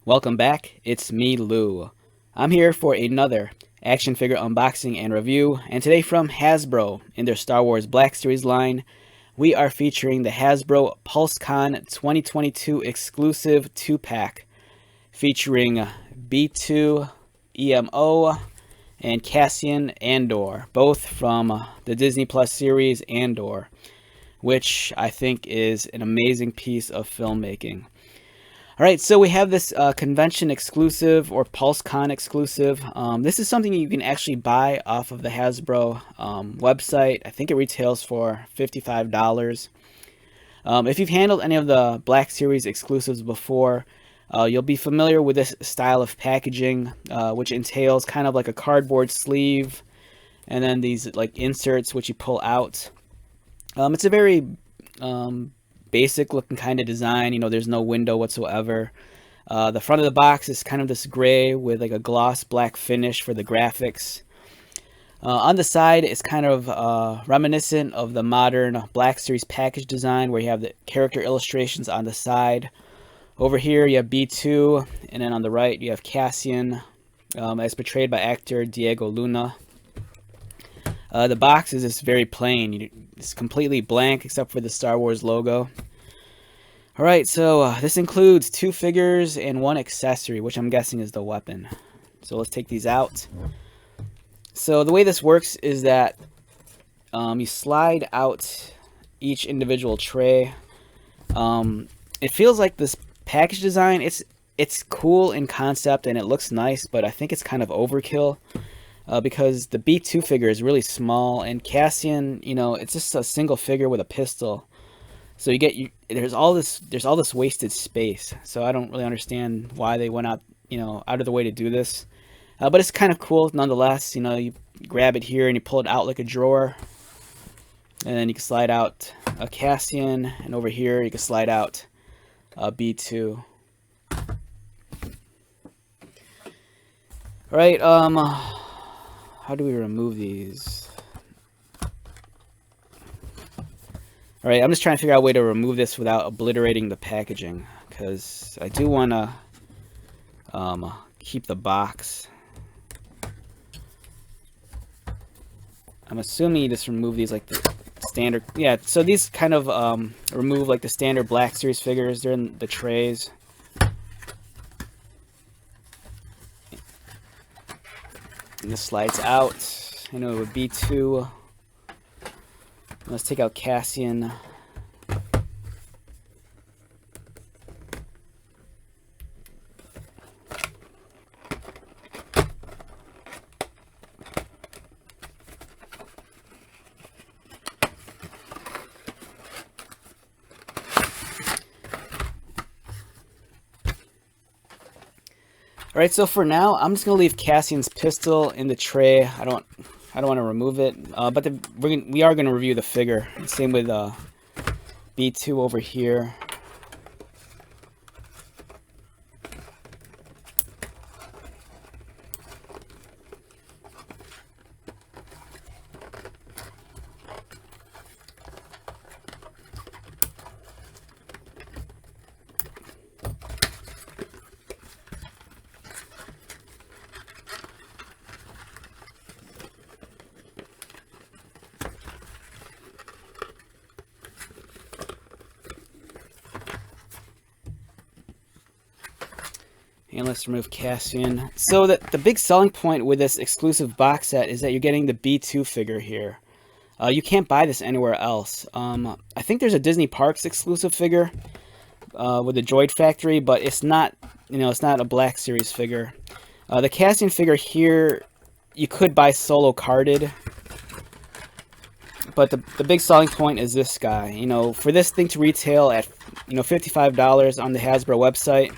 Welcome back, it's me, Lou. I'm here for another action figure unboxing and review, and today from Hasbro in their Star Wars Black Series line, we are featuring the Hasbro Pulsecon 2022 exclusive 2-pack featuring B2EMO and Cassian Andor, both from the Disney Plus series Andor, which I think is an amazing piece of filmmaking. All right, so we have this convention exclusive or PulseCon exclusive. This is something you can actually buy off of the Hasbro website. I think it retails for $55. If you've handled any of the Black Series exclusives before, you'll be familiar with this style of packaging, which entails kind of like a cardboard sleeve and then these like inserts which you pull out. It's a very basic looking kind of design. There's no window whatsoever. The front of the box is kind of this gray with like a gloss black finish for the graphics. On the side, it's kind of reminiscent of the modern Black Series package design where you have the character illustrations on the side. Over here you have B2, and then on the right you have Cassian, as portrayed by actor Diego Luna. The box is just very plain. It's completely blank except for the Star Wars logo. Alright, so this includes 2 figures and 1 accessory, which I'm guessing is the weapon. So let's take these out. So the way this works is that you slide out each individual tray. It feels like this package design, it's cool in concept and it looks nice, but I think it's kind of overkill. Because the B2 figure is really small, and Cassian, it's just a single figure with a pistol. So there's all this wasted space. So I don't really understand why they went out of the way to do this. But it's kind of cool nonetheless. You grab it here and you pull it out like a drawer, and then you can slide out a Cassian, and over here you can slide out a B2. All right. How do we remove these? Alright, I'm just trying to figure out a way to remove this without obliterating the packaging, because I do want to keep the box. I'm assuming you just remove these like the standard. Yeah, so these kind of remove like the standard Black Series figures. They're in the trays. And this slides out. It would be B2. Let's take out Cassian. Alright, so for now, I'm just going to leave Cassian's pistol in the tray. I don't want to remove it, but we are going to review the figure. Same with B2 over here. And let's remove Cassian. So the big selling point with this exclusive box set is that you're getting the B2 figure here. You can't buy this anywhere else. I think there's a Disney Parks exclusive figure with the Droid Factory, but it's not, it's not a Black Series figure. The Cassian figure here, you could buy solo carded, but the big selling point is this guy. For this thing to retail at $55 on the Hasbro website,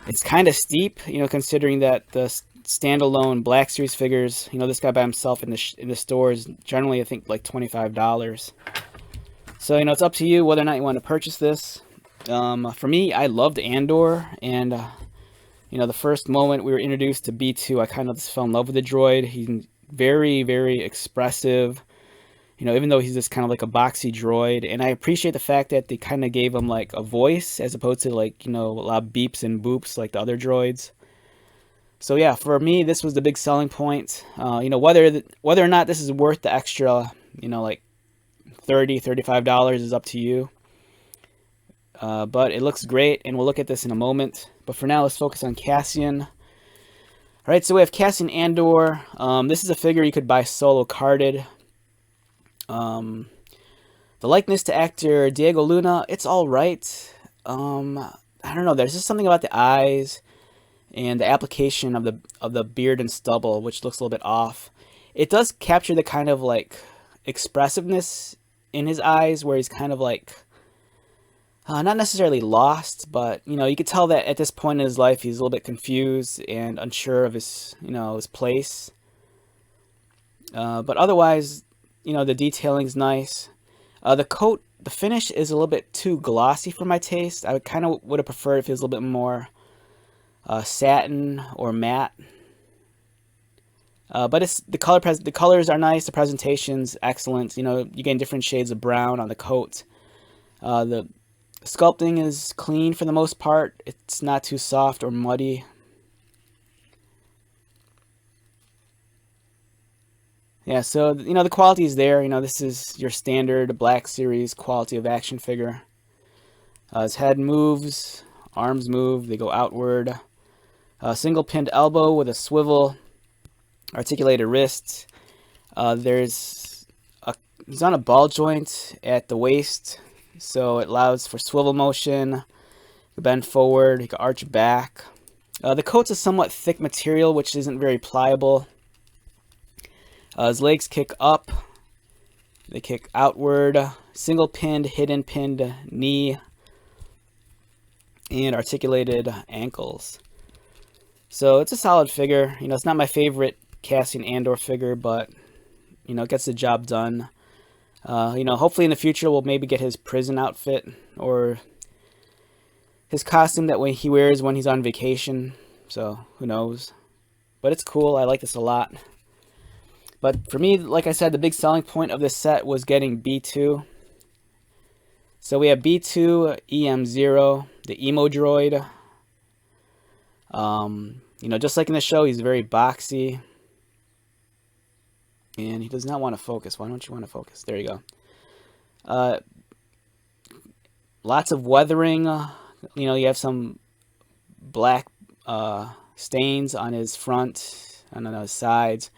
it's kind of steep, considering that the standalone Black Series figures, this guy by himself in the store is generally, I think, like $25. So, it's up to you whether or not you want to purchase this. For me, I loved Andor, and, the first moment we were introduced to B2, I kind of just fell in love with the droid. He's very, very expressive. You know, even though he's just kind of like a boxy droid. And I appreciate the fact that they kind of gave him like a voice as opposed to like, you know, a lot of beeps and boops like the other droids. So yeah, for me, this was the big selling point. You know, whether or not this is worth the extra, you know, like $35 is up to you. But it looks great, and we'll look at this in a moment. But for now, let's focus on Cassian. All right, so we have Cassian Andor. This is a figure you could buy solo carded. The likeness to actor Diego Luna, it's all right. I don't know. There's just something about the eyes and the application of the beard and stubble, which looks a little bit off. It does capture the kind of like expressiveness in his eyes, where he's kind of like not necessarily lost, but you know, you could tell that at this point in his life he's a little bit confused and unsure of his, you know, his place. But otherwise, you know, the detailing's nice. The coat, the finish is a little bit too glossy for my taste. I kind of would have preferred if it was a little bit more satin or matte. But it's the colors are nice. The presentation's excellent. You know, you get different shades of brown on the coat. The sculpting is clean for the most part. It's not too soft or muddy. Yeah, so, you know, the quality is there. You know, this is your standard Black Series quality of action figure. His head moves, arms move, they go outward. Single pinned elbow with a swivel, articulated wrists. He's on a ball joint at the waist, so it allows for swivel motion. You can bend forward, you can arch back. The coat's a somewhat thick material, which isn't very pliable. His legs kick up, they kick outward, single pinned, hidden pinned knee, and articulated ankles. So it's a solid figure. You know, it's not my favorite Cassian Andor figure, but, you know, it gets the job done. You know, hopefully in the future we'll maybe get his prison outfit or his costume that he wears when he's on vacation. So who knows? But it's cool. I like this a lot. But for me, like I said, the big selling point of this set was getting B2. So we have B2EMO, the emo droid. You know, just like in the show, he's very boxy. And he does not want to focus. Why don't you want to focus? There you go. Lots of weathering. You know, you have some black stains on his front and on his sides.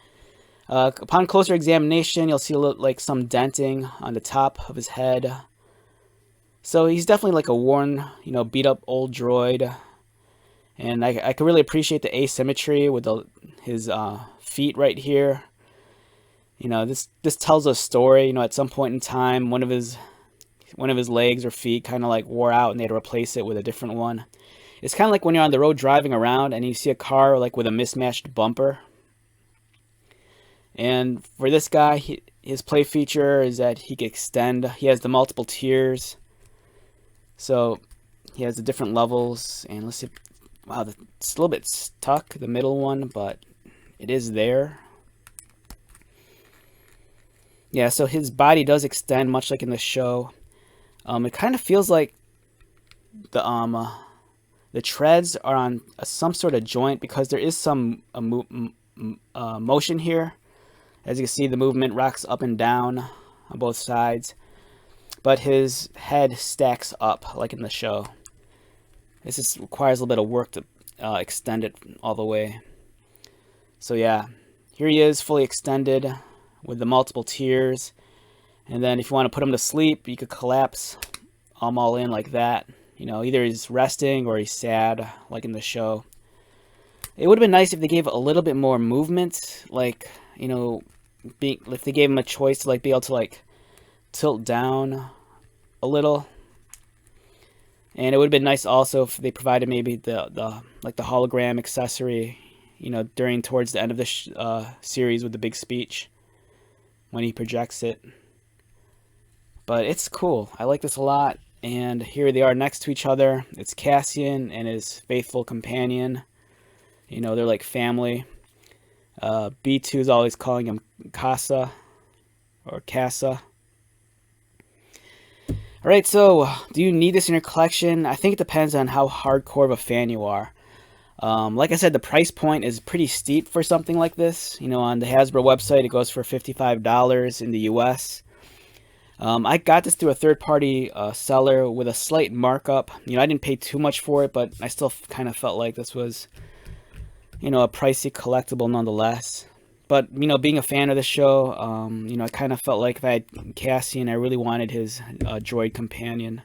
Upon closer examination, you'll see like some denting on the top of his head. So he's definitely like a worn, you know, beat up old droid. And I can really appreciate the asymmetry with his feet right here. You know, this tells a story. You know, at some point in time, one of his legs or feet kind of like wore out, and they had to replace it with a different one. It's kind of like when you're on the road driving around and you see a car like with a mismatched bumper. And for this guy, his play feature is that he can extend. He has the multiple tiers, so he has the different levels. And let's see. Wow, it's a little bit stuck, the middle one, but it is there. Yeah, so his body does extend, much like in the show. It kind of feels like the treads are on some sort of joint, because there is some motion here. As you can see, the movement rocks up and down on both sides, but his head stacks up like in the show. This just requires a little bit of work to extend it all the way. So yeah, here he is, fully extended with the multiple tiers. And then if you want to put him to sleep, you could collapse them all in like that. You know, either he's resting or he's sad, like in the show. It would have been nice if they gave a little bit more movement, like, you know, if they gave him a choice to like be able to like tilt down a little. And it would have been nice also if they provided maybe the hologram accessory, you know, towards the end of the series with the big speech when he projects it. But it's cool. I like this a lot. And here they are next to each other. It's Cassian and his faithful companion. You know, they're like family. B2 is always calling him Casa or Casa. Alright, so do you need this in your collection? I think it depends on how hardcore of a fan you are. Like I said, the price point is pretty steep for something like this. You know, on the Hasbro website, it goes for $55 in the US. I got this through a third-party seller with a slight markup. You know, I didn't pay too much for it, but I still kind of felt like this was, you know, a pricey collectible nonetheless. But, you know, being a fan of the show, you know, I kind of felt like if I had Cassian, I really wanted his droid companion.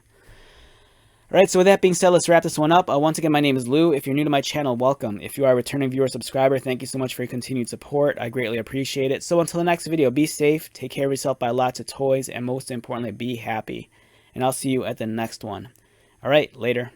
Alright, so with that being said, let's wrap this one up. Once again, my name is Lou. If you're new to my channel, welcome. If you are a returning viewer or subscriber, thank you so much for your continued support. I greatly appreciate it. So until the next video, be safe, take care of yourself, buy lots of toys, and most importantly, be happy. And I'll see you at the next one. Alright, later.